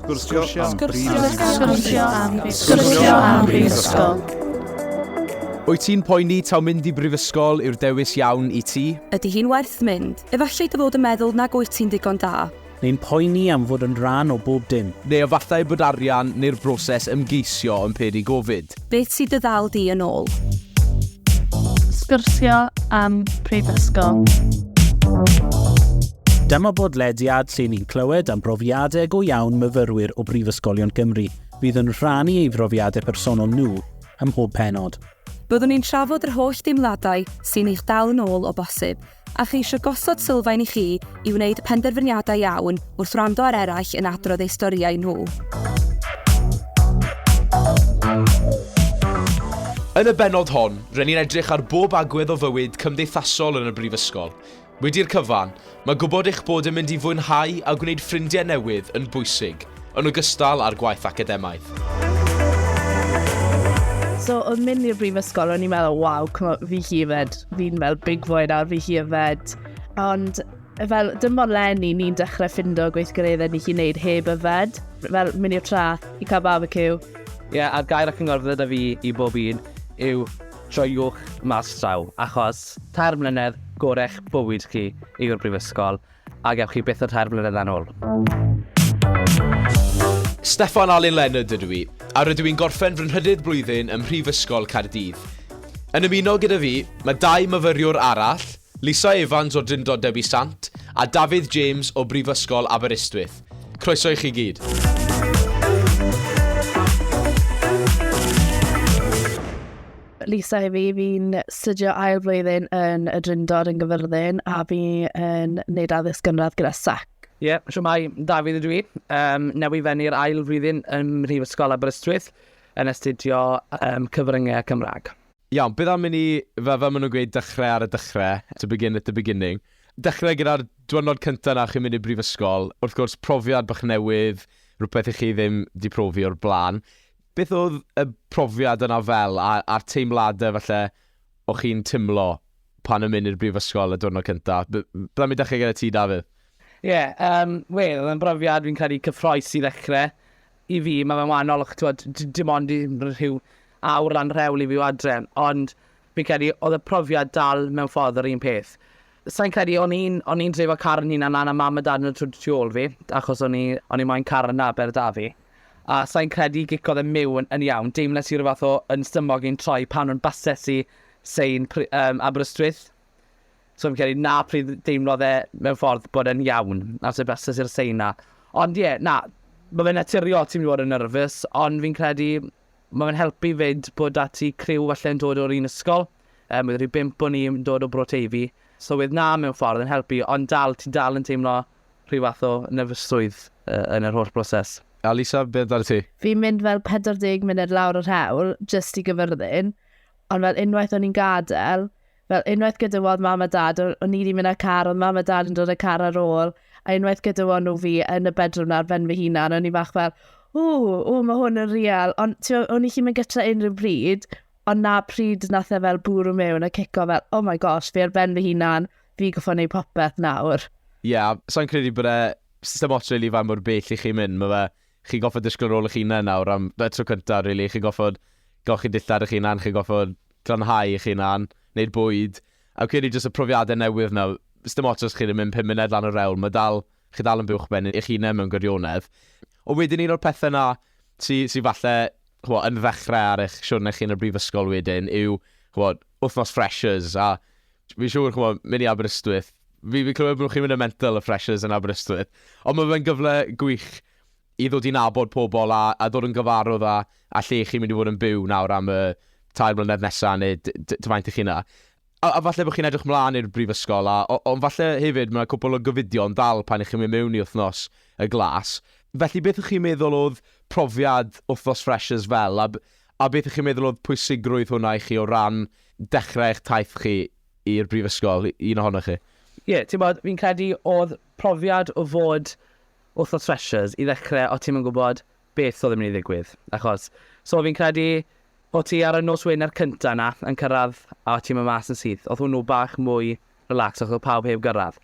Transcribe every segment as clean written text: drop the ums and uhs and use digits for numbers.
Sgwrsio am Brifysgol. Wyt ti'n poeni taw mynd i Brifysgol yw'r dewis iawn i ti? Ydy hi'n werth mynd? Efallai dy fod yn meddwl nag wyt ti'n digon da. Neu'n poeni am fod yn rhan o bob dim. Neu efallai bod arian neu'r broses ymgeisio yn peri gofid. Beth sydd dy ddal di yn ôl? Sgwrsio am Brifysgol. Dyma bodlediad lle ni'n clywed am brofiadau go iawn myfyrwyr o Brifysgolion Cymru. Fydd yn rhannu ei brofiadau personol nhw ym mhob pennod. Byddwn ni'n trafod yr holl deimladau sy'n eich dal yn ôl o bosib, a chi eisiau gosod sylfaen i chi i wneud penderfyniadau iawn wrth wrando ar eraill yn adrodd eu storiau nhw. Yn y bennod hon, rydyn ni'n edrych ar bob agwedd o fywyd cymdeithasol yn y Brifysgol. Wedi'r cyfan, mae gwybod eich bod yn mynd i fwynhau a gwneud ffrindiau newydd yn bwysig, yn ogystal â'r gwaith academaidd. So, o'n mynd i'r Brifysgol, o'n i'n meddwl, waw, fi hefyd. Fi'n meddwl big boy nawr, fi hefyd. Ond, fel, dim ond lenni, ni'n dechrau ffindo gweithgareddau ni chi'n neud heb yfed. Fel, mynd i'r trath, i cael barbecue. Ie, a'r gair ac yngorfod â fi i bob un yw troiwch mas draw, achos 3 mlynedd gorech bywyd chi yw'r Brifysgol, a gewch chi byth o 3 mlynedd yn ôl. Steffan Alun Leonard ydw i, a rydw i'n gorffen fy nhrydydd blwyddyn ym Mhrifysgol Caerdydd. Yn ymuno gyda fi, mae 2 myfyriwr arall, Lisa Evans o Drindod Dewi Sant a Dafydd James o Brifysgol Aberystwyth. Croeso i chi gyd. Lisa i fi, fi'n studio ail blwyddyn yn y Drindod yn Gyfyrddin, a fi'n neud addysg gynradd gyda SAC. Ie, siwmai, Dafydd ydw i. Newydd fyny'r ail flwyddyn yn Mhrifysgol Aberystwyth yn astudio cyfryngau Cymraeg. Iawn, beth am mynd i, fel maen nhw'n gweud, dechrau ar y dechrau, to begin at the beginning. Dechrau gyda'r diwrnod cyntaf na chi'n mynd i Brifysgol, wrth gwrs profiad bach newydd, rhywbeth i chi ddim di profi o'r blaen. Beth oedd y profiad yna fel, a'r teimladau falle o chi'n timlo pan yn mynd i'r Brifysgol y diwrnod cyntaf? Beth am i dechrau gyda ti, Dafydd? Ie, wel, yn brofiad fi'n credu cyffrous i ddechrau. I fi, mae fe'n wahanol, dim ond i rhyw awr lan rhewl i fi o adre, ond fi'n credu oedd y profiad dal mewn ffordd yr un peth. Sa'n credu, o'n i'n drefo car yn hunan a mam a dad yn y tu ôl fi, achos o'n i moyn car yn aber da fi. A sa'n credu gicodd y myw yn iawn, deimles i'r fath o yn stymog i'n troi pan o'n basesu sy'n Aberystwyth. So fi'n credu na pryd deimlodd e mewn ffordd bod e'n iawn, na sy'n bases i'r sy'n na. Ond ie, na, mae fe'n naturiol ti'n mynd i fod yn nerfus, ond fi'n credu mae fe'n helpu fyd bod ati criw falle yn dod o'r un ysgol. Wydd rhyw 5 o'n i'n dod o Broteifi. So wydd na mewn ffordd yn helpu, ond ti'n dal yn teimlo rhyw fath o nerfysrwydd yn yr holl broses. A Lisa, beth ar ti? Fi'n mynd fel 40 munud lawr o'r hewl, just i Gyfyrddin, ond fel unwaith o'n i'n gadael, fel unwaith gyda wad mam a dad, o'n i wedi mynd â'r car, ond mam a dad yn dod â'r car ar ôl, a unwaith gyda wad nhw fi yn y bedroom na ar ben fy hunan, o'n i bach fel, mae hwn yn real, ond o'n i chi'n mynd gytra unrhyw bryd, ond na pryd nath e fel bwrw mewn a cico fel, oh my gosh, fi ar ben fy hunan, fi goffo neud popeth nawr. Ie, sa'n credu bod e system otrol i fan mor bell i chi'n mynd, mae fe, chi goffod disgwyl rôl eich hunan nawr am y tro cyntaf, really. Chi goffod golchi dillad eich hunan, chi goffod glanhau eich hunan, wneud bwyd. A credu jyst y profiadau newydd nawr, system otrol chi ddim yn 5 munud lan o rewl, chi dal yn bywch ben eich hunan mewn gwirionedd. O wedyn un o'r pethau na sy'n falle yn ddechrau ar eich siwrne chi yn y Brifysgol wedyn yw wythnos freshers, a fi'n siŵr mynd i Aberystwyth. Fi'n clywed bod chi'n mynd y mental y freshers yn Aberystwyth, ond mae fe'n gyfle gwych i ddod i nabod pobl a dod yn gyfarwydd a lle chi'n mynd i fod yn byw nawr am y 3 mlynedd nesaf neu dyfaint i chi na. A falle bod chi'n edrych mlaen i'r Brifysgol, ond falle hefyd mae cwbl o gyfidion dal pan chi'n mynd mewn i wythnos y glas. Felly beth ych chi'n meddwl oedd profiad wythnos freshers fel, a beth ych chi'n meddwl oedd pwysigrwydd hwnna i chi o ran dechrau eich taith chi i'r Brifysgol, un ohonych chi? Ie, ti'n bod, fi'n credu oedd profiad o fod wythnos freshers i ddechrau o ti'n mynd gwybod beth oedd yn mynd i ddigwydd. Achos, so fi'n credu o ti ar y nos Wener cynta na yn cyrraedd a o ti'n mynd mas yn syth. Oedd hwnnw bach mwy relax, oedd pawb heb gyrraedd.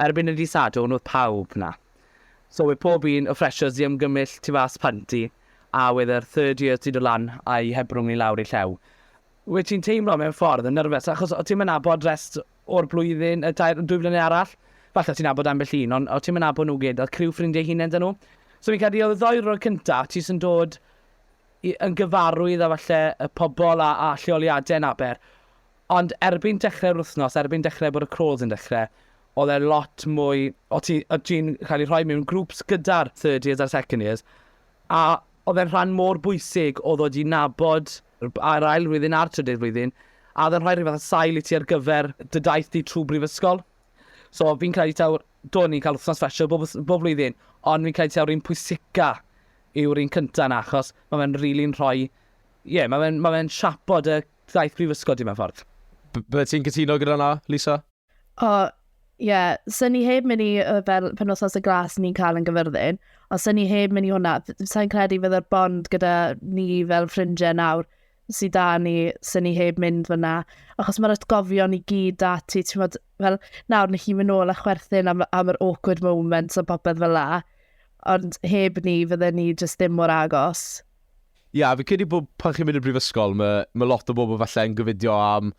Erbyn y dydd Sadwrn oedd pawb na. So we pob un o freshers i ymgymell tu fas panti, a wedd yr third year ti dod lan a'i hebrwng ni lawr i llew. Wyt ti'n teimlo mewn ffordd yn nyrfus, achos o ti'n mynd abod rest o'r blwyddyn, y 2 flynedd arall, falle ti'n abod ambell un, ond o ti'n mynd abod nhw gyd, oedd criw ffrindiau hunain dyn nhw. So fi'n credu oedd y 2 rôl cyntaf, ti sy'n dod yn gyfarwydd a falle y pobl a lleoliadau yn aber. Ond erbyn dechrau'r wythnos, erbyn dechrau bod y crawls yn dechrau, oedd e lot mwy, o ti'n cael ei rhoi mewn grŵps gyda'r third years a'r second years, a oedd e'n rhan mor bwysig oedd o di nabod ar ail flwyddyn a'r trydydd flwyddyn, a oedd e'n rhoi rhywbeth sail i ti ar gyfer dy daith di trwy Brifysgol. So fi'n credu taw, do'n ni'n cael wythnos special bob flwyddyn, ond fi'n credu taw'r un pwysica yw'r un cyntaf na, achos mae fe'n rili'n rhoi, mae fe'n siapod y daith Brifysgol di mewn ffordd. Bydde ti'n cytuno gyda na, Lisa? Sy'n ni heb mynd i fel penwythnos y glas ni'n cael yn gyfyrddin, ond sy'n ni heb mynd i hwnna, sa'n credu fydd yr bond gyda ni fel ffrindiau nawr sydd da ni, sy'n ni heb mynd fyna, achos mae'r atgofion i gyd dati, ti'n modd, fel nawr ni chi mynd nôl a chwerthin am yr awkward moments o popeth fel la, ond heb ni fydden ni jyst ddim mor agos. Ia, fi'n credu bod pan chi'n mynd i'r brifysgol, mae lot o bobl falle yn gyfeidio am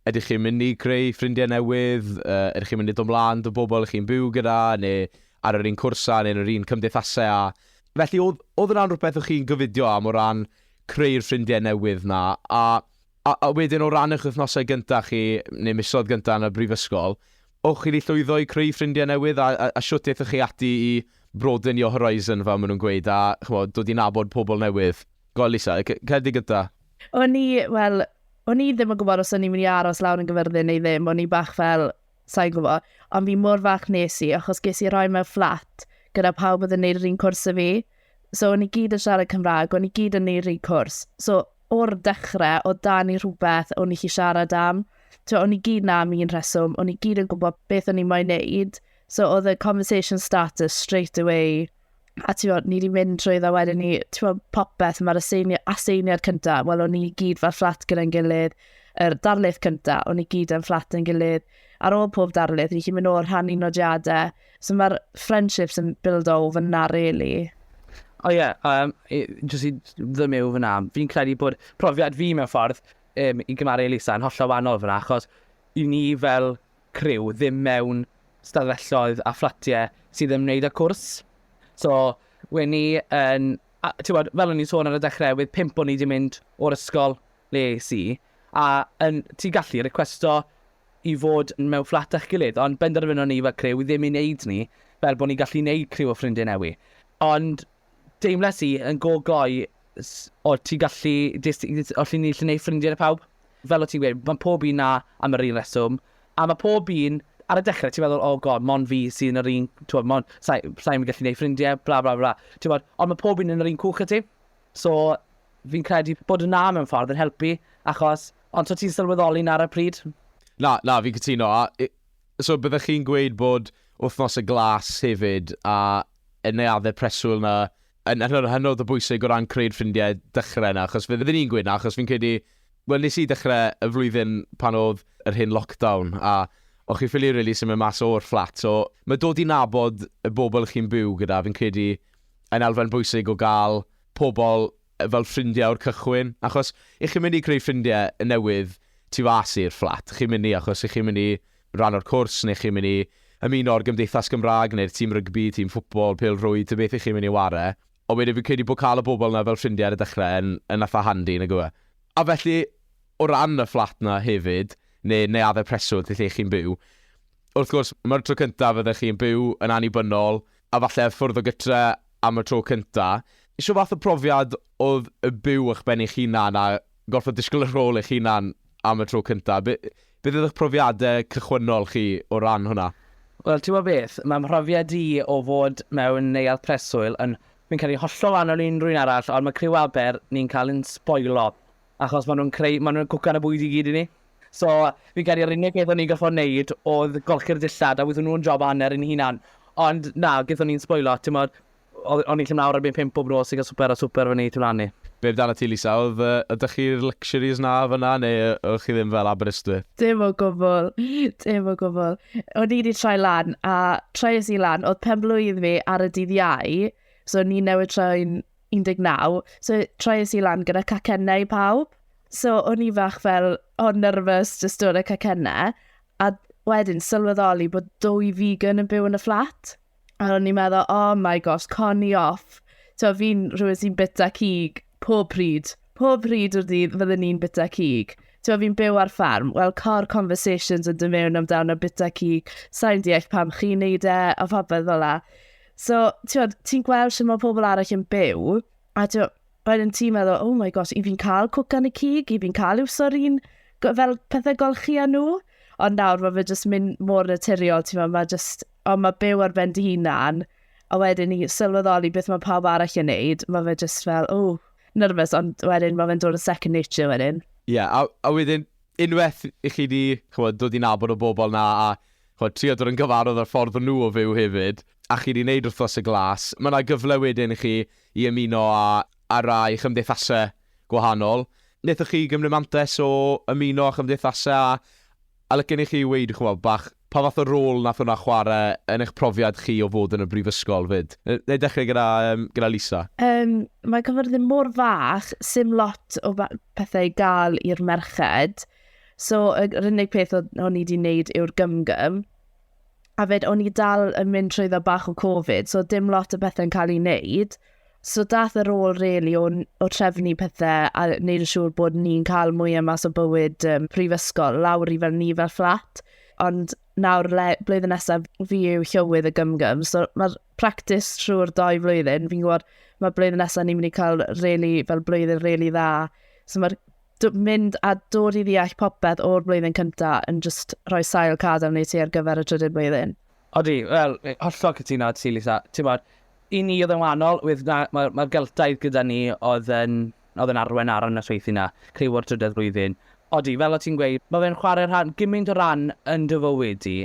ydych chi'n mynd i creu ffrindiau newydd, ydych chi'n mynd i dod ymlaen dy bobl ych chi'n byw gyda, neu ar yr un cwrsa, neu yr un cymdeithasau. Felly, oedd yna'n rhywbeth o'ch chi'n gyfeidio am o ran creu'r ffrindiau newydd na, a wedyn o ran eich wythnosau gyntaf chi, neu misoedd gyntaf yn y brifysgol, o'ch chi'n llwyddo i creu ffrindiau newydd, a siwt eithaf chi ati i broadenio horizon, fel maen nhw'n gweud, a dod i nabod pobl newydd. Go, Lisa, cedi gyntaf? O'n i ddim yn gwybod os o'n i'n mynd i aros lawr yn gyfyrddin neu ddim, o'n i bach fel, sa'n gwybod, ond fi mor fach nes i, achos ges i roi mewn fflat gyda pawb oedd yn neud yr un cwrs y fi. So o'n i gyd yn siarad Cymraeg, o'n i gyd yn neud yr un cwrs. So o'r dechrau, o da ni rhywbeth o'n i chi siarad am. So o'n i gyd na am un rheswm, o'n i gyd yn gwybod beth o'n i moyn neud. So oedd y conversation started straight away. A ni wedi mynd trwy dda wedyn ni, popeth mae'r aseiniad cyntaf, wel o'n i gyd fel fflat gyda'n gilydd, yr darlith cyntaf, o'n i gyd yn fflat yn gilydd, ar ôl pob darlith, ni chi'n mynd o'r rhannu nodiadau, so mae'r friendships yn build-o fyna, really. Jyst i ddymyw fyna, fi'n credu bod profiad fi mewn ffordd i gymaru Elisa yn hollol wahanol fyna, achos i ni fel criw ddim mewn stafelloedd a fflatiau sydd yn ymwneud â cwrs. So, wen ni yn, fel o'n i'n sôn ar y dechrau, wedd 5 o'n i wedi mynd o'r ysgol le si, a ti'n gallu requesto i fod mewn fflat eich gilydd, ond benderfynon ni fel criw i ddim i wneud ni, fel bod ni'n gallu wneud criw o ffrindiau newi. Ond deimles i yn go gloi o ti'n gallu, o lle ni'n gwneud ffrindiau y pawb. Fel o ti'n gweud, mae pob un na am yr un reswm, a mae pob un ar y dechrau, ti'n meddwl, mon fi sy'n yr un, sa'n gallu gwneud ffrindiau, bla bla bla. Ond mae pob un yn yr un cwch ti. So, fi'n credu bod yna mewn ffordd yn helpu, achos, ond so ti'n sylweddoli ar y pryd? Na, fi'n cytuno. So, byddech chi'n gweud bod wythnos y glas hefyd, a y neuaddau preswyl na, yn hynod o bwysig o ran creu'r ffrindiau dechrau na, achos fydden ni'n gweud na, achos fi'n credu, wel, nes i dechrau y flwyddyn pan oedd yr hyn lockdown, a o'ch chi ffili rili sy'n mynd mas o'r fflat. So, mae dod i nabod y bobl chi'n byw gyda, fi'n credu yn elfen bwysig o gael pobl fel ffrindiau o'r cychwyn. Achos, i'ch chi'n mynd i creu ffrindiau newydd tu fas i'r fflat. Chi'n mynd i, achos i'ch chi'n mynd i ran o'r cwrs, neu chi'n mynd i ymuno o'r gymdeithas Gymraeg, neu'r tîm rygbi, tîm ffwtbol, pêl-rwyd, y beth i'ch chi'n mynd i ware. O wedyn fi'n credu bod cael y bobl na fel ffrindiau ar y dechrau yn atha handi, nag yw e. A felly, o ran y fflat na hefyd, neu neuaddau preswyl lle chi'n byw. Wrth gwrs, mae'r tro cyntaf fyddech chi'n byw yn annibynnol, a falle ffwrdd o gytre am y tro cyntaf. Isio fath o profiad oedd y byw eich ben eich hunan a gorfod disgwyl y rôl eich hunan am y tro cyntaf. Beth ydych profiadau cychwynnol chi o ran hwnna? Wel, ti'n gwybod beth, mae'n profiad i o fod mewn neuadd preswyl yn fi'n cael ei hollol wahanol unrhyw un arall, ond mae criw aber ni'n cael yn spoilo, achos maen nhw'n cwcan y bwyd i gyd i ni. So, fi'n cael yr unig beth o'n i'n goffod wneud oedd golchi'r dillad a wyddwn nhw'n job anner yn hunan. Ond na, gyda ni'n spoilo, ti'n modd, o'n i'n cymnawr ar 5 bob nos i gael swper a swper fan i ti'n ni. Be amdano ti, Lisa? Ydych chi'r luxuries na fyna, neu ydych chi ddim fel Aberystwyth? Dim o gwbl, dim o gwbl. O'n i wedi troi lan, a troies i lan, oedd pen blwydd fi ar y dydd Iau, so ni newid troi'n 19, so troies i lan gyda cacennau pawb. So o'n i fach fel, nervous just dod y cacennau, a wedyn sylweddoli bod 2 vegan yn byw yn y fflat. A o'n i'n meddwl, oh my gosh, conni off. So fi'n rhywun sy'n bita cig pob pryd o'r dydd fydden ni'n bita cig. So fi'n byw ar ffarm, wel, car conversations yn dod mewn amdano bita cig, sa'n deall pam chi'n neud e, a popeth fel la. So, ti'n gweld sy'n mae pobl arall yn byw, a wedyn ti'n meddwl, oh my gosh, i fi'n cael cwcan y cig, i fi'n cael iwsorin fel pethau golchi â nhw. Ond nawr, mae fe jyst mynd mor naturiol, ond mae byw ar ben dy hunan, a wedyn ni sylweddoli beth mae pawb arall yn neud, mae fe jyst fel, nervous, ond wedyn mae fe'n dod yn second nature wedyn. Ie, a wedyn, unwaith i chi di dod i nabod o bobl na, a trio dod yn gyfarwydd ar ffordd nhw o fyw hefyd, a chi di wneud wrthos y glas, mae yna gyfle wedyn i chi i ymuno a rai chymdeithasau gwahanol. Wnaethoch chi gymryd mantes o ymuno a chymdeithasau, a lygen i chi weid, bach, pa fath o rôl nath hwnna chwarae yn eich profiad chi o fod yn y brifysgol fyd? Neu dechrau gyda Lisa? Mae cyfyrddin mor fach, sim lot o pethau i gael i'r merched. So, yr unig peth o'n i wedi wneud yw'r gymgym. A fyd, o'n i dal yn mynd trwy dda bach o Covid, so dim lot o bethau'n cael ei wneud. So, dath yr ôl, really, o trefnu pethau a wneud yn siŵr bod ni'n cael mwy mas o bywyd prifysgol, lawr i fel ni fel fflat. Ond nawr blwyddyn nesaf fi yw llywydd y gymgym, so mae'r practis trwy'r 2 flwyddyn, fi'n gwybod mae blwyddyn nesaf ni'n mynd i cael fel blwyddyn really dda. So mae'r mynd a dod i ddeall popeth o'r blwyddyn cyntaf yn just rhoi sail cadw neu ti ar gyfer y trydydd blwyddyn. Odi, wel, hollol cytuno ti, Lisa. Ti'n bod, i ni oedd yn wahanol, mae'r geltaidd gyda ni oedd yn arwen ar y nosweithi na, criw o'r trydydd blwyddyn. Odi, fel o ti'n gweud, mae fe'n chwarae'r rhan, gymaint o ran yn dy fywyd i,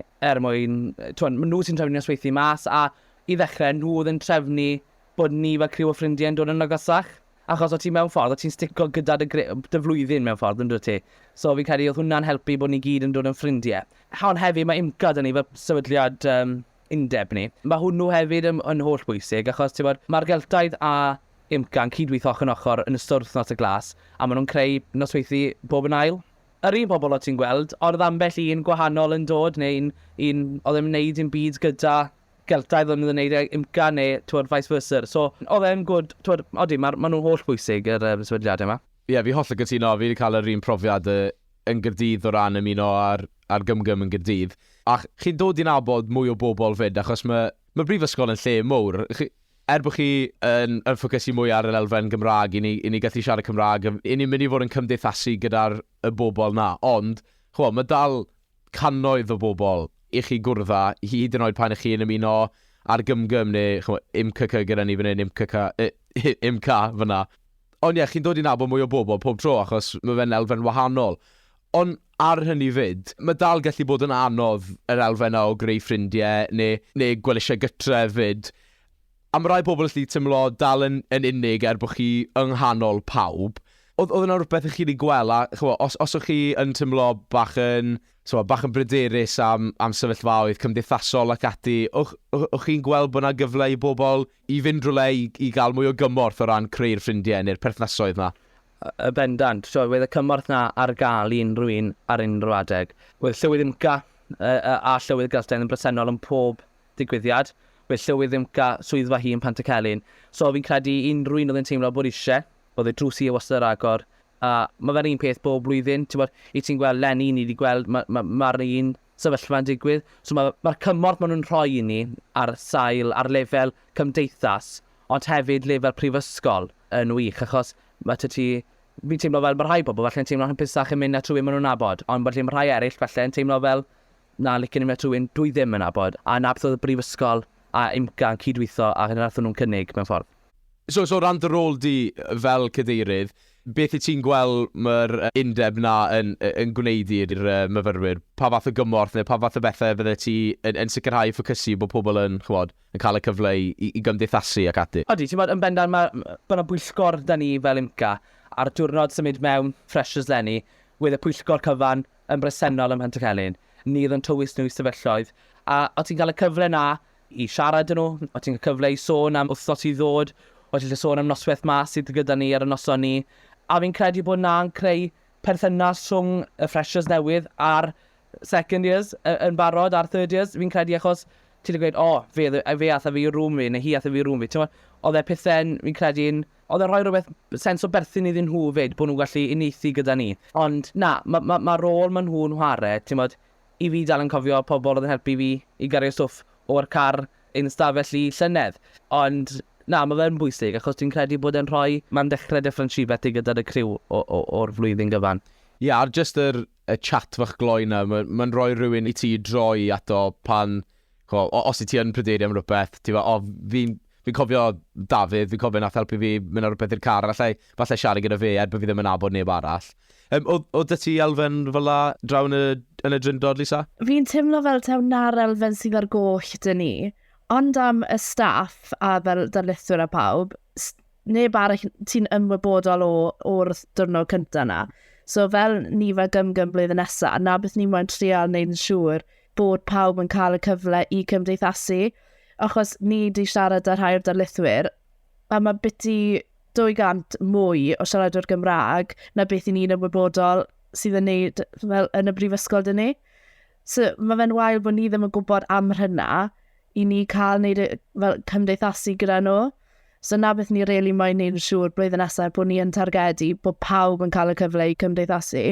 mwyn, mae nhw sy'n trefnu nosweithi mas, a i ddechrau, nhw oedd yn trefnu bod ni fel criw o ffrindiau yn dod yn agosach. Achos o ti mewn ffordd, o ti'n stico gyda dy flwyddyn mewn ffordd, yn dod ti. So fi'n credu oedd hwnna'n helpu bod ni gyd yn dod yn ffrindiau. Ond hefyd, mae imca da ni fel sefydliad undeb ni. Mae hwnnw hefyd yn holl bwysig, achos mae'r geltaidd a imca'n cydweithio ochr yn ochr yn ystod wythnos y glas, a maen nhw'n creu nosweithi bob yn ail. Yr un pobl o ti'n gweld, oedd ambell un gwahanol yn dod, neu un oedd yn wneud yn byd gyda geltaidd oedd yn wneud imca, neu vice versa. So, oedd e'n gwrdd, odi, maen nhw'n holl bwysig yr sefydliadau yma. Ie, fi holl o gytuno, fi wedi cael yr un profiad yn Gyrdydd o ran ymuno ar gymgym yn Gyrdydd. A chi'n dod i nabod mwy o bobl fyd, achos mae brifysgol yn lle mwr. Bod chi yn ffocysu mwy ar yr elfen Gymraeg, i ni gallu siarad Cymraeg, i ni'n mynd i fod yn cymdeithasu gyda'r bobl na. Ond, mae dal cannoedd o bobl i chi gwrdda, hyd yn oed pan ych chi yn ymuno ar gymgym, neu imca gyda ni fan hyn, imca fyna. Ond ie, chi'n dod i nabod mwy o bobl pob tro, achos mae fe'n elfen wahanol. Ond ar hynny fyd, mae dal gallu bod yn anodd yr elfen o greu ffrindiau, neu gwelisio gytref fyd. A mae rai pobl allu tymlo dal yn unig bod chi yng nghanol pawb. Oedd yna rhywbeth ych chi wedi gweld, a os o'ch chi yn tymlo bach yn bryderus am sefyllfaoedd cymdeithasol ac ati, o'ch chi'n gweld bod yna gyfle i bobl i fynd rhywle i gael mwy o gymorth o ran creu'r ffrindiau neu'r perthnasoedd na? Y bendant, wedd y cymorth na ar gael i unrhyw un ar unrhyw adeg. Wedd llywydd imca a llywydd geltaidd yn bresennol yn pob digwyddiad. Wedd llywydd imca swyddfa hi yn Pantycelyn. So fi'n credu unrhyw un oedd yn teimlo bod eisiau, oedd ei drws i wastad ar agor. Mae fe'r un peth bob blwyddyn. I ti'n gweld Lenny, ni wedi gweld mae'r un sefyllfa'n digwydd. So mae'r cymorth maen nhw'n rhoi i ni ar sail, ar lefel cymdeithas, ond hefyd lefel prifysgol yn wych. Achos fi'n teimlo fel mae rhai bobl falle'n teimlo'n hapusach yn mynd at rhywun maen nhw'n nabod. Ond mae rhai eraill falle'n teimlo fel na licen i mynd at rhywun dwi ddim yn nabod. A na beth oedd y brifysgol a imca'n cydweithio a hynny nath nhw'n cynnig mewn ffordd. So ran dy rôl di fel cadeirydd, beth i ti'n gweld mae'r undeb na yn gwneud i'r myfyrwyr? Pa fath o gymorth neu pa fath o bethau fydde ti yn sicrhau ffocysu bod pobl yn cael y cyfle i gymdeithasu ac ati? Odi, ti'n bod yn bendant mae'na pwyllgor da ni fel IMCA ar diwrnod symud mewn freshers lenni, wedd y pwyllgor cyfan yn bresennol ym Mhentycelyn. Ni yn tywys nhw i sefylloedd. A o ti'n cael y cyfle na i siarad yn nhw, o ti'n cael cyfle i sôn am wythnos i ddod, o ti'n cael sôn am noswaith mas sydd gyda ni ar y noson ni. A fi'n credu bod na'n creu perthynas rhwng y freshers newydd a'r second years yn barod, a'r third years. Fi'n credu achos ti'n gweud, fe atha fi i rŵm fi, neu hi atha fi i rŵm fi. Oedd e pethau'n, fi'n credu'n, oedd e'n rhoi rhywbeth sens o berthyn iddyn nhw fyd, bod nhw'n gallu uniaethu gyda ni. Ond na, mae rôl ma'n nhw'n chwarae, ti'n modd, i fi dal yn cofio pobl oedd yn helpu fi i gario stwff o'r car ein stafell i llynedd. Ond na, mae fe'n bwysig, achos ti'n credu bod e'n rhoi, mae'n dechrau differentiaeth gyda'r criw o'r flwyddyn gyfan. Ie, ar just y chat fach gloi na, mae'n rhoi rhywun i ti droi ato pan, os i ti yn pryderu am rhywbeth, fi'n cofio Dafydd, fi'n cofio nath helpu fi mynd ar rhywbeth i'r car, falle siarad gyda fe, erbyn fi ddim yn abod neb arall. O dy ti elfen fel la draw yn y dryndod, Lisa? Fi'n teimlo fel taw na'r elfen sydd ar goll dyn ni, ond am y staff a fel darlithwyr a pawb, neb arall ti'n ymwybodol o'r diwrnod cyntaf na. So fel ni fel gymgym blwyddyn nesaf, na beth ni moyn trial wneud yn siŵr bod pawb yn cael y cyfle i cymdeithasu, achos ni di siarad ar rhai o'r darlithwyr, a mae biti 200 mwy o siaradwyr Gymraeg na beth i ni'n ymwybodol sydd yn neud fel yn y brifysgol dyn ni. So mae fe'n wael bod ni ddim yn gwybod am hynna i ni cael neud fel cymdeithasu gyda nhw. So na beth ni really moyn neud yn siŵr blwyddyn nesaf bod ni yn targedu bod pawb yn cael y cyfle i cymdeithasu.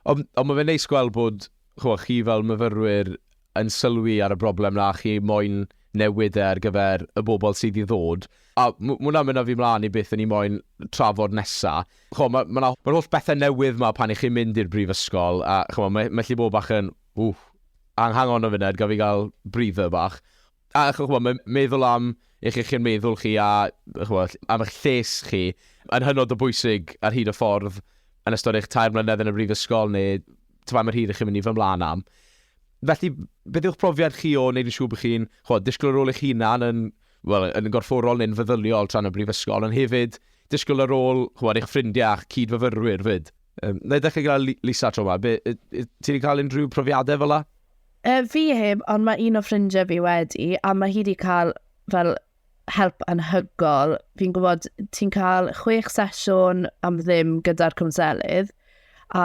Ond mae fe'n neis gweld bod chi fel myfyrwyr yn sylwi ar y broblem na, chi moyn newid ar gyfer y bobl sydd i ddod. A mwna mynd â fi mlaen i beth yn ni moyn trafod nesa. Mae'r holl bethau newydd ma pan i chi'n mynd i'r brifysgol, a mae lle bod bach yn, anghangon o funed, gaf fi gael breather bach. A mae'n meddwl am eich chi'n meddwl chi am eich lles chi, yn hynod o bwysig ar hyd y ffordd yn ystod eich 3 mlynedd yn y brifysgol, neu mae'r hyd chi'n mynd i fy mlaen am. Felly, beth yw'ch profiad chi o wneud yn siŵr bod chi'n disgwyl ar ôl eich hunan yn gorfforol neu'n feddyliol tra'n y brifysgol, ond hefyd disgwyl ar ôl eich ffrindiau a'ch cydfyfyrwyr fyd. Na i ddechrau gael Lisa tro yma, ti wedi cael unrhyw profiadau fel la? Fi heb, ond mae un o ffrindiau fi wedi, a mae hi wedi cael fel help anhygol. Fi'n gwybod ti'n cael 6 sesiwn am ddim gyda'r cwnselydd, a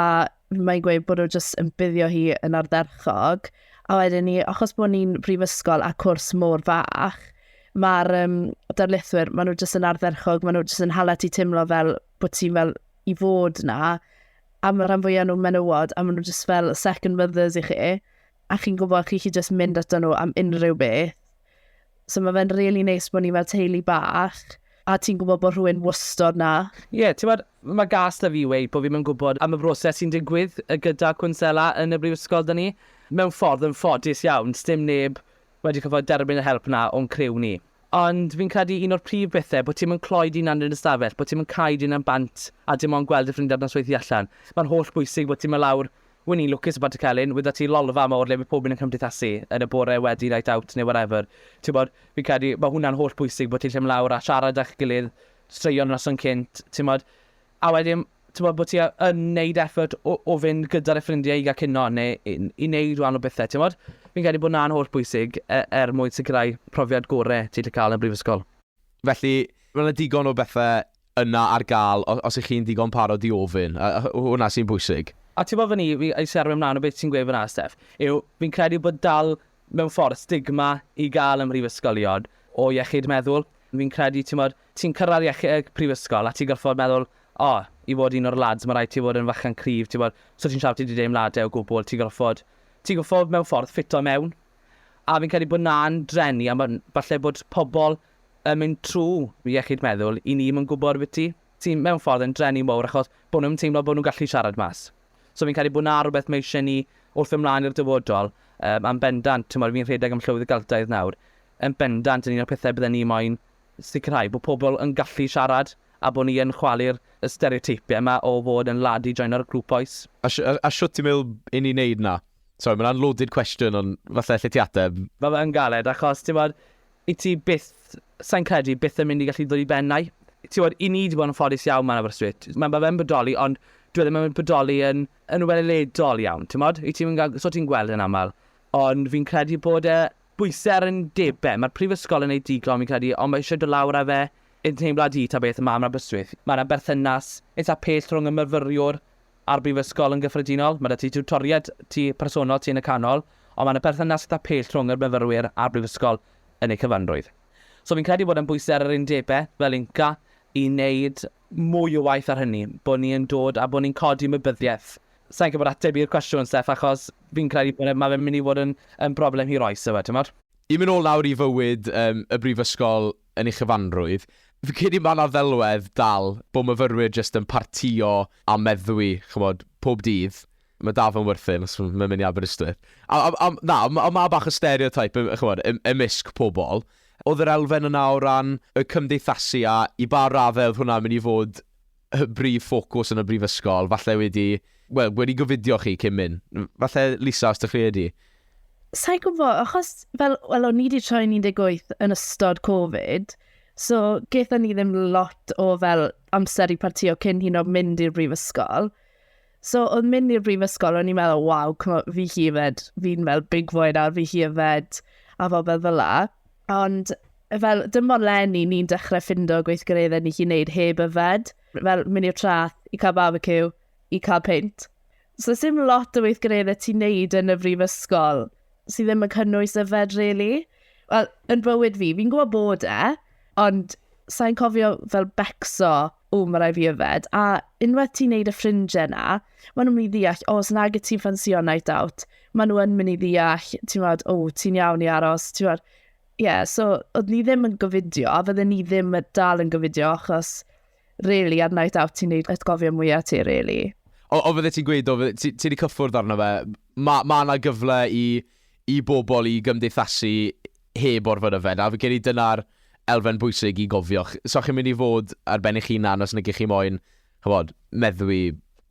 mae'n gweud bod nhw jyst yn buddio hi yn ardderchog. A wedyn ni, achos bod ni'n brifysgol a cwrs mor fach, mae'r darlithwyr, maen nhw jyst yn ardderchog, maen nhw jyst yn hala ti teimlo fel bod ti'n fel i fod na, a mae'r rhan fwyaf nhw'n menywod, a maen nhw jyst fel second mothers i chi, a chi'n gwybod chi jyst mynd ato nhw am unrhyw beth. So mae fe'n really neis bod ni fel teulu bach, a ti'n gwybod bod rhywun wystod na. Ie, ti'n bod, mae gas da fi wei bod fi'n mynd gwybod am y broses sy'n digwydd gyda cwnsela yn y brifysgol da ni. Mewn ffordd yn ffodus iawn, sdim neb wedi cyfod derbyn y help na o'n criw ni. Ond fi'n credu un o'r prif bethau bod ti'n mynd cloi di'n yn y stafell, bod ti'n mynd cael di'n yn bant a dim ond gweld y ffrindiau na sweithi allan. Mae'n holl bwysig bod ti'n mynd lawr, wyn i'n lwcus y Mhentycelyn, wydda ti lolfa mawr le mae pob yn cymdeithasu yn y bore wedi night out neu whatever. Ti'n bod, fi'n credu, mae hwnna'n holl bwysig bod ti'n lle lawr a siarad a'ch gilydd, straeon noson cynt, ti'n bod. A wedyn, ti'n bod ti yn neud effort o fynd gyda'r ffrindiau i gael cynno neu i neud rhan o bethau, ti'n bod. Fi'n credu bod na'n holl bwysig mwyn sicrhau profiad gorau ti'n cael yn brifysgol. Felly, mae'n digon o bethau yna ar gael os ych chi'n digon parod i ofyn. Hwna sy'n bwysig. A ti'n bod fyny, i serfio mlaen o beth ti'n gweud fyna, Steff, fi'n credu bod dal mewn ffordd stigma i gael ym mhrifysgolion o iechyd meddwl. Fi'n credu, ti'n cyrraedd iechyd prifysgol a ti'n gorfod meddwl, i fod un o'r lads, mae rhaid ti fod yn fachan cryf, so ti'n siarad ti wedi deimladau o gwbl, ti'n gorfod mewn ffordd ffitio mewn. A fi'n credu bod na'n drenu, a falle bod pobl yn mynd trwy iechyd meddwl i ni yn gwybod beth ti. Ti'n mewn ffordd yn drenu mowr achos bod nhw'n teimlo bod nhw'n gallu siarad mas. So fi'n credu bod na rhywbeth mae eisiau ni wrth ymlaen i'r dyfodol, am bendant, fi'n rhedeg am llywydd y galtaidd nawr, yn bendant yn un o'r pethau byddai ni moyn sicrhau bod pobl yn gallu siarad a bod ni yn chwalu'r stereotypiau yma o fod yn lad i join ar y grŵp oes. A siwt ti'n meddwl i ni wneud na? Sorry, mae'n unloaded cwestiwn, ond falle lle ti ateb. Mae fe'n galed, achos ti'n bod, i ti byth, sa'n credu, byth yn mynd i gallu dod i bennau. Ti'n bod, i ni wedi bod yn ffodus iawn ma'n Aberystwyth. Mae fe'n bodoli, ond dwi ddim yn bodoli yn weledol iawn, ti'n bod? So ti'n gweld yn aml. Ond fi'n credu bod bwysau yn debau. Mae'r prifysgol yn ei diglon, fi'n credu, ond mae eisiau dod lawr â fe yn teimlad i ta beth yma yn Aberystwyth. Mae yna berthynas eitha pell rhwng y myfyriwr a'r brifysgol yn gyffredinol. Mae yna ti tiwtoriad ti personol ti yn y canol, ond mae yna berthynas eitha pell rhwng y myfyrwyr a'r brifysgol yn ei cyfanrwydd. So fi'n credu bod yn bwysau ar yr undebau fel unca i wneud mwy o waith ar hynny, bod ni'n dod a bod ni'n codi mybyddiaeth. Sa'n gwybod ateb i'r cwestiwn, Steff, achos fi'n credu bod mae fe'n mynd i fod yn broblem hir oes, ti'n modd? I mynd ôl nawr i fywyd y brifysgol yn ei chyfanrwydd, fi'n credu mae yna ddelwedd dal bod myfyrwyr jyst yn partio a meddwi, chymod, pob dydd. Mae dal yn werthyn, os mae'n mynd i Aberystwyth. Mae bach y stereotype, chymod, ymysg pobl. Oedd yr elfen yna o ran y cymdeithasu a i ba raddau oedd hwnna'n mynd i fod y brif ffocws yn y brifysgol, falle wedi gofidio chi cyn mynd. Falle, Lisa, os ydych chi ydi? Sa'n gwybod, achos fel o'n ni wedi troi 18 yn ystod Covid, so gaethon ni ddim lot o fel amser i partio cyn hyn o mynd i'r brifysgol. So oedd mynd i'r brifysgol, o'n i'n meddwl, waw, fi hefyd, fi'n meddwl big boy nawr, fi hefyd, a fel la. Ond fel, dim ond lenni ni'n dechrau ffindo gweithgareddau ni chi wneud heb yfed. Fel, mynd i'r trath, i cael barbecue, i cael peint. So dim lot o weithgareddau ti'n wneud yn y brifysgol sydd ddim yn cynnwys yfed, really. Wel, yn bywyd fi, fi'n gwybod bod ond sa'n cofio fel becso, mae rai fi yfed. A unwaith ti'n neud y ffrindiau na, maen nhw'n mynd i ddeall, os nag y ti'n ffansio night out, maen nhw'n mynd i ddeall, ti'n meddwl, ti'n iawn i aros, ti'n meddwl. So oedd ni ddim yn gofidio, a fydden ni ddim dal yn gofidio, achos, really, ar night out ti'n neud atgofio mwyaf ti, really. O fydde ti'n gweud, ti wedi cyffwrdd arno fe, mae yna gyfle i bobl i gymdeithasu heb o'r yfed, a fe gen i dyna'r elfen bwysig i gofio. So chi'n mynd i fod ar ben eich hunan os nag chi moyn, meddwi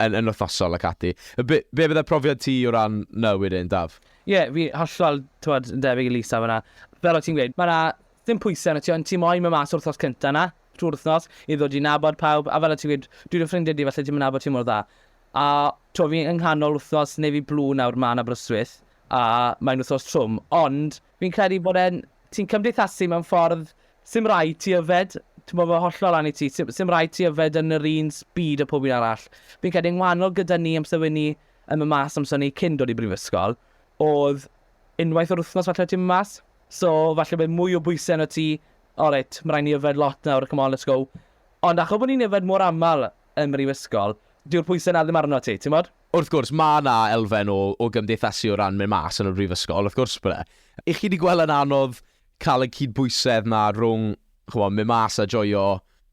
yn wythnosol ac ati. Be bydde profiad ti o ran newydd yn, Daf? Fi hollol, yn debyg i Lisa fyna. Fel o ti'n gweud, mae yna ddim pwysau yna ti, ond ti'n moyn mewn mas o'r wrthnos cyntaf yna, trwy'r wrthnos, i ddod i nabod pawb, a fel o ti'n gweud, dwi'n ffrindiau di, felly ti'n nabod ti mor dda. A fi yng nghanol wrthnos neu fi blw nawr ma'n Aberystwyth, a mae'n wrthnos trwm, ond fi'n credu bod ti'n cymdeithasu mewn ffordd sy'n rhaid ti yfed, ti'n bod fo hollol an i ti, sy'n rhaid ti yfed yn yr un speed o pob un arall. Fi'n credu yng ngwahanol gyda ni amser ni yn y mas amser ni cyn dod i brifysgol, oedd unwaith o'r wrthnos falle ti'n mas. So, falle bydd mwy o bwysau yno ti, mae rhaid ni yfed lot nawr, come on, let's go. Ond achos bod ni'n yfed mor aml yn brifysgol, diw'r pwysau na ddim arno ti, ti'n modd? Wrth gwrs, mae yna elfen o gymdeithasu o ran mynd mas yn y brifysgol, wrth gwrs bydde. I chi wedi gweld yn anodd cael y cydbwysedd na rhwng mynd mas a joio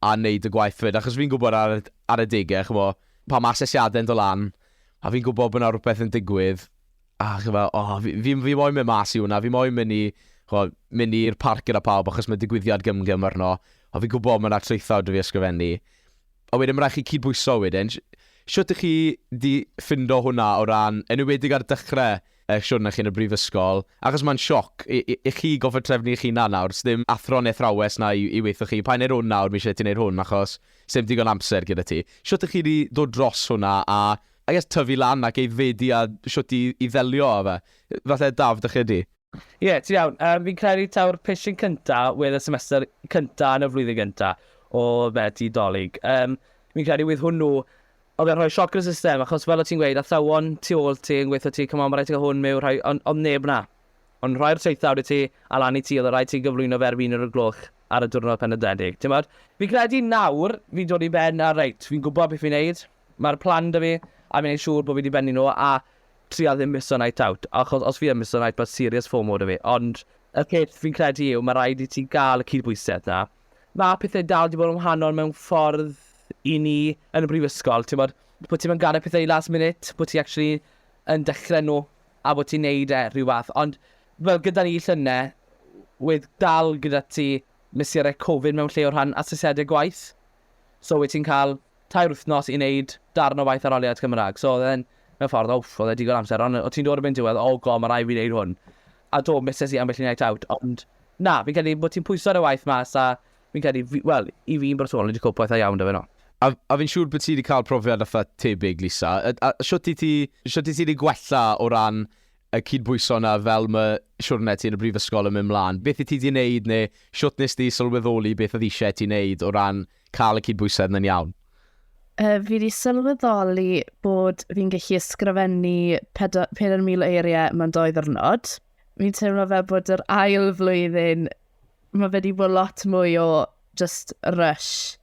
a wneud y gwaith fyd, achos fi'n gwybod ar y digau, pa mae asesiadau'n dod lan, a fi'n gwybod bod yna rhywbeth yn digwydd, a fi moyn mynd mas i hwnna, fi moyn mynd i'r parc gyda pawb achos mae digwyddiad gymgym arno, a fi'n gwybod mae'n trwythawd dy fi ysgrifennu. A wedyn mae'n rhaid chi cydbwyso wedyn. Siwt ych chi di ffindo hwnna o ran, enwedig ar dechrau siwrna chi yn y brifysgol, achos mae'n sioc i chi gofod trefnu chi na nawr, ddim athron athrawes na i weithio chi, pa wneud hwn nawr, mi eisiau ti wneud hwn, achos ddim digon amser gyda ti. Siwt ych chi di dod dros hwnna a tyfu lan ac eiddfedu a siwt i ddelio a fe. Falle Daf, dych chi di? Ti'n iawn. Fi'n credu taw'r pishin cynta, wedd y semester cynta yn y flwyddyn cynta o beth i dolyg. Fi'n credu wedd hwnnw, oedd e'n rhoi sioc yn y system, achos fel o ti'n gweud, athrawon tu ôl ti yn gweithio ti, mae rhaid ti gael hwn mewn, ond neb na. Ond rhoi'r treithawd i ti, a lan i ti, oedd rhaid ti gyflwyno fer fi'n yr gloch ar y diwrnod penodedig. Fi'n credu nawr, fi'n dod i ben a reit, fi'n gwybod beth fi'n neud, mae'r plan da fi, a fi'n ei siŵr bod fi wedi bennu nhw, a trial ddim miso night out, achos os fi yn miso night, bod serious FOMO da fi, ond y peth fi'n credu yw, mae rhaid i ti gael y cydbwysedd na. Mae pethau dal wedi bod yn wahanol mewn ffordd i ni yn y brifysgol, bod ti'n mynd gadael pethau i last minute, bod ti actually yn dechrau nhw, a bod ti'n neud rhyw fath, ond fel gyda ni llynau, wedd dal gyda ti mesurau Covid mewn lle o'r rhan asesiadau gwaith. So wyt ti'n cael 2 wythnos i wneud darn o waith aroliad Cymraeg. So then, mewn ffordd, oedd e digon amser, ond o ti'n dod o mynd diwedd, mae rai fi wneud hwn. A do, mises i ambell i night out, ond na, fi'n credu bod ti'n pwyso ar y waith mas, a fi'n credu, i fi'n bersonol, wedi cwpwaith a iawn da fe no. A fi'n siŵr bod ti wedi cael profiad atho tebyg, Lisa. A siwt ti wedi gwella o ran y cydbwyso yna fel mae siwrne ti yn y brifysgol yn mynd mlaen? Beth i ti wedi wneud, neu siwt nes ti sylweddoli beth oedd eisiau ti wneud o ran cael y cydbwysedd yna'n iawn? Fi wedi sylweddoli bod fi'n gallu ysgrifennu 4,000 eiriau mewn 2 ddiwrnod. Fi'n teimlo fel bod yr ail flwyddyn, mae wedi bod lot mwy o just rush.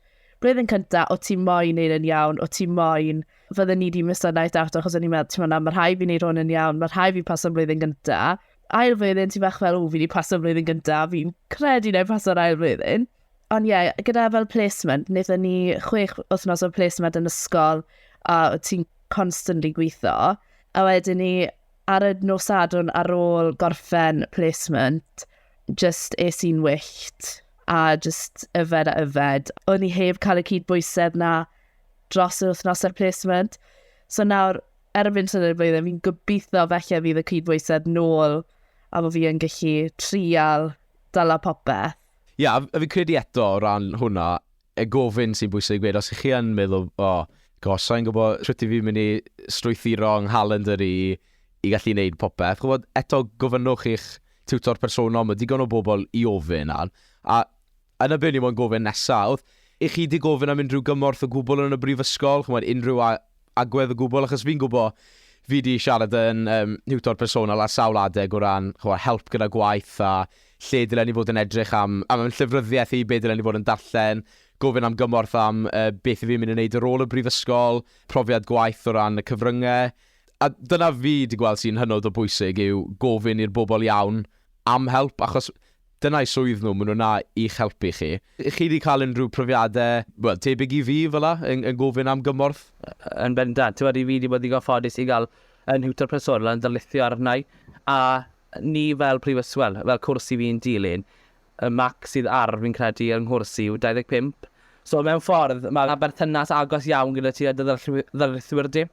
Blwyddyn cyntaf, o ti moyn neud yn iawn, o ti moyn, fydden ni wedi miso night out achos o'n i'n meddwl, mae rhai fi wneud hwn yn iawn, mae rhai fi paso'r blwyddyn gyntaf. Ail flwyddyn, ti'n bach fel, fi wedi paso'r blwyddyn gyntaf, fi'n credu na paso'r ail flwyddyn. Ond ie, gyda fel placement, wnaethon ni 6 wythnos o placement yn ysgol, a ti'n constantly gweithio. A wedyn ni, ar y nos Sadwrn ar ôl gorffen placement, just es i'n wyllt. A just yfed a yfed. O'n i heb cael y cydbwysedd na dros y wythnosau'r placement. So nawr, erbyn sy'n y blwyddyn, fi'n gobeithio felly fydd y cydbwysedd nôl a bod fi yn gallu trial dala popeth. Ia, a fi'n credu eto o ran hwnna, y gofyn sy'n bwysig i gweud, os ych chi yn meddwl, sa'n gwybod sut i fi'n mynd i strwythuro yng nghalendar i gallu gwneud popeth. Gwybod, eto gofynnwch i'ch tiwtor personol, mae digon o bobl i ofyn an. A yna be ni mo'n gofyn nesaf, oedd eich chi wedi gofyn am unrhyw gymorth o gwbl yn y brifysgol, chymod, unrhyw agwedd o gwbl, achos fi'n gwybod fi wedi siarad yn tiwtor personol a sawl adeg o ran help gyda gwaith a lle dylen ni fod yn edrych am llyfryddiaeth i be dylen ni fod yn darllen, gofyn am gymorth am beth i fi'n mynd i wneud ar ôl y brifysgol, profiad gwaith o ran y cyfryngau. A dyna fi wedi gweld sy'n hynod o bwysig yw gofyn i'r bobl iawn am help, achos dyna'i swydd nhw, maen nhw na i'ch helpu chi. Chi wedi cael unrhyw profiadau, tebyg i fi fel yn gofyn am gymorth? Yn bendant, ti'n wedi fi wedi bod i ffodus i gael yn hiwtor personol yn darlithio arna i, a ni fel prifysgol, fel cwrsi fi'n dilyn, y mac sydd ar fi'n credu yng nghwrsi yw 25. So mewn ffordd, mae berthynas agos iawn gyda ti a darlithwyr di.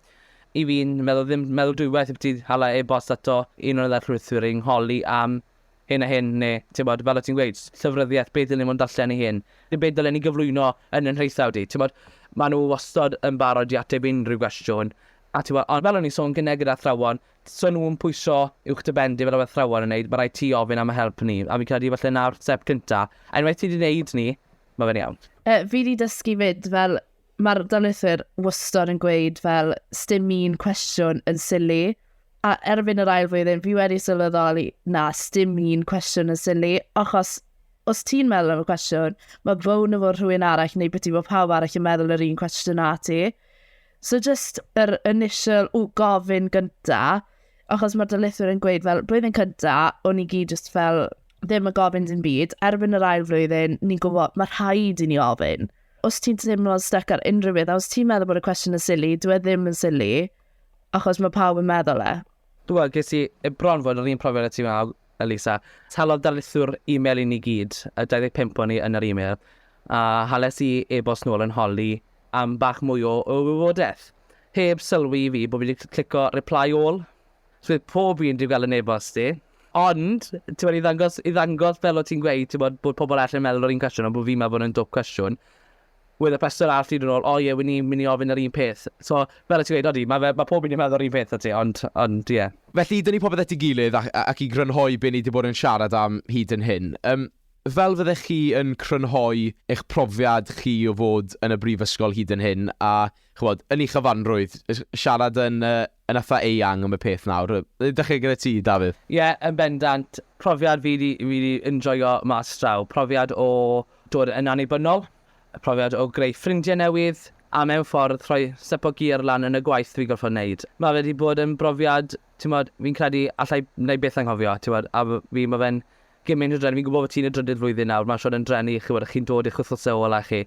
I fi'n meddwl dwywaith i ti hala e-bost ato un o'r darlithwyr i'n holi am hyn a hyn, neu, ti'n bod, fel o ti'n gweud, llyfryddiaeth, beth dylwn ni mwyn darllen i hyn, neu beth dylwn ni gyflwyno yn rheithaw di. Ti'n bod, maen nhw wastod yn barod i ateb unrhyw gwestiwn, a ti'n bod, ond fel o'n i sôn gyda athrawon, so nhw'n pwysio uwch dy bendi fel o athrawon yn neud, mae rhaid ti ofyn am y help ni, a fi'n credu falle nawr step cynta, a unwaith ti wedi wneud ni, mae fe'n iawn. Fi wedi dysgu fyd fel, mae'r darlithwyr wastod yn gweud fel, stym un cwestiwn yn sili, a erbyn yr ail flwyddyn, fi wedi sylweddoli, na, stym un cwestiwn yn sili, achos os ti'n meddwl am y cwestiwn, mae fown efo rhywun arall, neu beth i bod pawb arall yn meddwl yr un cwestiwn a ti. So just yr initial gofyn gynta, achos mae'r darlithwyr yn gweud fel, blwyddyn cynta, o'n i gyd just fel, ddim yn gofyn dim byd, erbyn yr ail flwyddyn, ni'n gwybod, mae rhaid i ni ofyn. Os ti'n teimlo'n stuck ar unrhyw beth, a os ti'n meddwl bod y cwestiwn yn sili, dwi ddim yn sili, achos mae pawb yn meddwl e. Dwi'n ges i bron fod yr un profiad y ti mewn, Elisa. Talodd darlithwr e-mail i ni gyd, y 25 o'n i yn yr e-mail, a hales i e-bost nôl yn holi am bach mwy o wybodaeth. Heb sylwi i fi bod fi wedi clico reply all. So bydd pob un wedi gael yn e-bost i. Ond, ti'n bod, i ddangos fel o ti'n gweud, ti'n bod pobl allan yn meddwl o'r un cwestiwn, ond bod fi'n meddwl bod yn dwp cwestiwn. Wedd y person arall i ddyn nhw, wy'n mynd i ofyn yr un peth. So, fel y ti'n gweud, odi, mae pob yn i meddwl yr un peth o ti, ond, ie. Felly, dyn ni popeth at ei gilydd ac i grynhoi be ni wedi bod yn siarad am hyd yn hyn. Fel fyddech chi yn crynhoi eich profiad chi o fod yn y brifysgol hyd yn hyn, a chwod, yn ei chyfanrwydd, siarad yn atha eang am y peth nawr. Ydych chi gyda ti, Dafydd? Ie, yn bendant, profiad fi wedi enjoyo mas draw. Profiad o dod yn annibynnol. Profiad o greu ffrindiau newydd, a mewn ffordd rhoi sepo gyr lan yn y gwaith fi'n gorfod wneud. Mae wedi bod yn brofiad, fi'n credu allai wneud beth anghofio, a mae fe'n gymaint o drenu. Fi'n gwybod bod ti'n y drydydd flwyddyn nawr, mae'n siarad yn drenu chi, chi'n dod i'ch wythnos ôl a chi.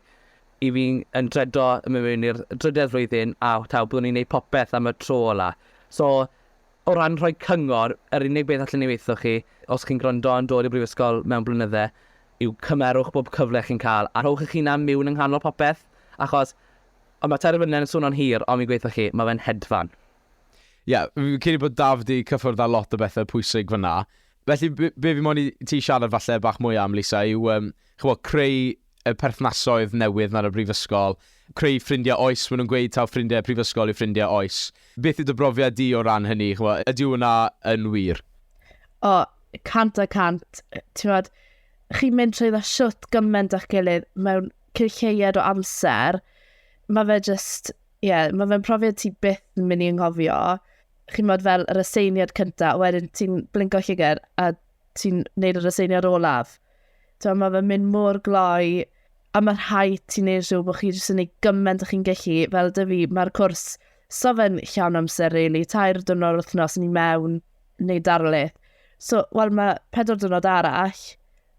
I fi'n yn dredo mewn i'r drydydd flwyddyn, a byddwn ni'n gwneud popeth am y tro ola. So, o ran rhoi cyngor, yr unig beth allan ni weithio chi, os chi'n gwrando yn dod i'r brifysgol mewn blynyddau, yw cymerwch bob cyfle chi'n cael, a rhowch eich hunan mewn yng nghanol popeth, Achos, ond mae terfynau yn sôn o'n hir, ond mi'n gweithio chi, mae fe'n hedfan. Ie, fi'n credu bod Daf wedi cyffwrdd â lot o bethau pwysig fyna. Felly, be fi moyn i ti siarad falle bach mwy am, Lisa, yw creu y perthnasoedd newydd na'r brifysgol, creu ffrindiau oes, maen nhw'n gweud taw ffrindiau prifysgol i ffrindiau oes. Beth yw dy brofiad di o ran hynny? Ydyw hwnna yn wir? O, 100%. Ti'n chi'n mynd trwy dda siwt gymaint a'ch gilydd mewn cylcheiad o amser. Mae fe just, mae fe'n profiad ti byth yn mynd i anghofio. Chi'n modd fel yr aseiniad cyntaf, wedyn ti'n blinko llygar a ti'n neud yr aseiniad olaf. Mae fe'n mynd mor gloi, a mae'r rhaid ti'n neud rhyw bod chi jyst yn neud gymaint a'ch chi'n gallu. Fel dy fi, mae'r cwrs sofen llawn amser, really. 2 diwrnod wythnos ni mewn, neu darlith. So, mae 4 diwrnod arall,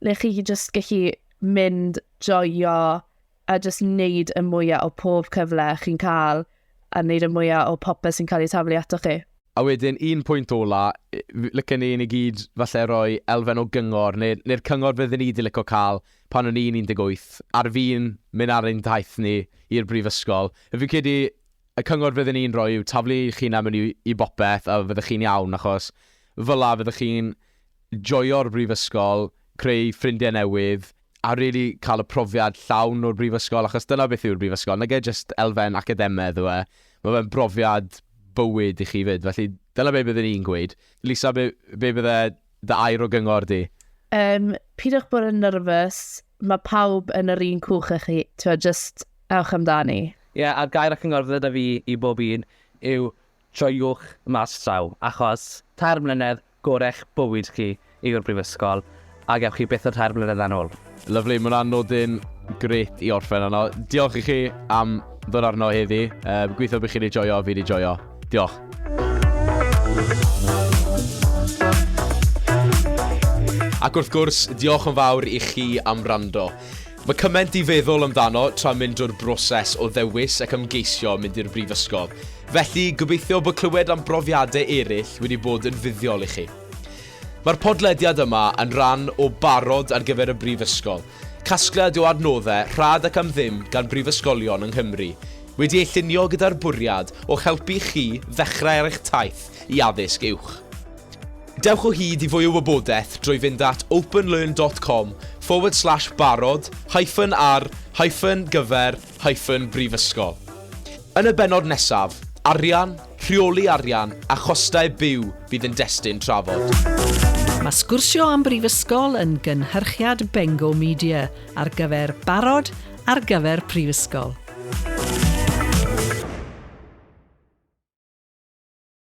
le chi jyst gallu mynd, joio, a jyst neud y mwyaf o pob cyfle chi'n cael, a neud y mwyaf o popeth sy'n cael ei taflu ato chi. A wedyn, un pwynt ola, lycan ni gyd falle roi elfen o gyngor, neu'r cyngor fydden ni wedi licio cael pan o'n i'n 18, ar fi'n mynd ar ein daith ni i'r brifysgol. Fi'n credu y cyngor fydden ni'n rhoi yw taflu chi'n am i bopeth a fyddech chi'n iawn, achos fyla fyddech chi'n joio'r brifysgol, creu ffrindiau newydd, a really cael y profiad llawn o'r brifysgol, achos dyna beth yw'r brifysgol. Nag e jyst elfen academaidd yw e. Mae fe'n brofiad bywyd i chi fyd, felly dyna be byddwn ni'n gweud. Lisa, be bydde dy air o gyngor di? Pidwch bod yn nerfus, mae pawb yn yr un cwch â chi, just ewch amdani. A'r gair ac yngor fydda fi i bob un yw joiwch mas traw, achos 3 mlynedd gorech bywyd chi i'r brifysgol, a gewch chi byth o'r 3 mlynedd yn ôl. Lyflu, mae hwnna'n nodyn gret i orffen yno. Diolch i chi am ddod arno heddi. Gweithio bych chi wedi joio, fi wedi joio. Diolch. Ac wrth gwrs, diolch yn fawr i chi am wrando. Mae cymaint i feddwl amdano tra mynd o'r broses o ddewis ac ymgeisio mynd i'r brifysgol. Felly, gobeithio bod clywed am brofiadau eraill wedi bod yn fuddiol i chi. Mae'r podlediad yma yn rhan o barod ar gyfer y brifysgol. Casgliad o adnoddau rhad ac am ddim gan brifysgolion yng Nghymru, wedi ei llunio gyda'r bwriad o helpu chi ddechrau ar eich taith i addysg uwch. Dewch o hyd i fwy o wybodaeth drwy fynd at openlearn.com/barod-ar-gyfer-brifysgol. Yn y bennod nesaf, arian, rheoli arian a chostau byw bydd yn destun trafod. Mae sgwrsio am brifysgol yn gynhyrchiad Bengo Media ar gyfer barod ar gyfer prifysgol.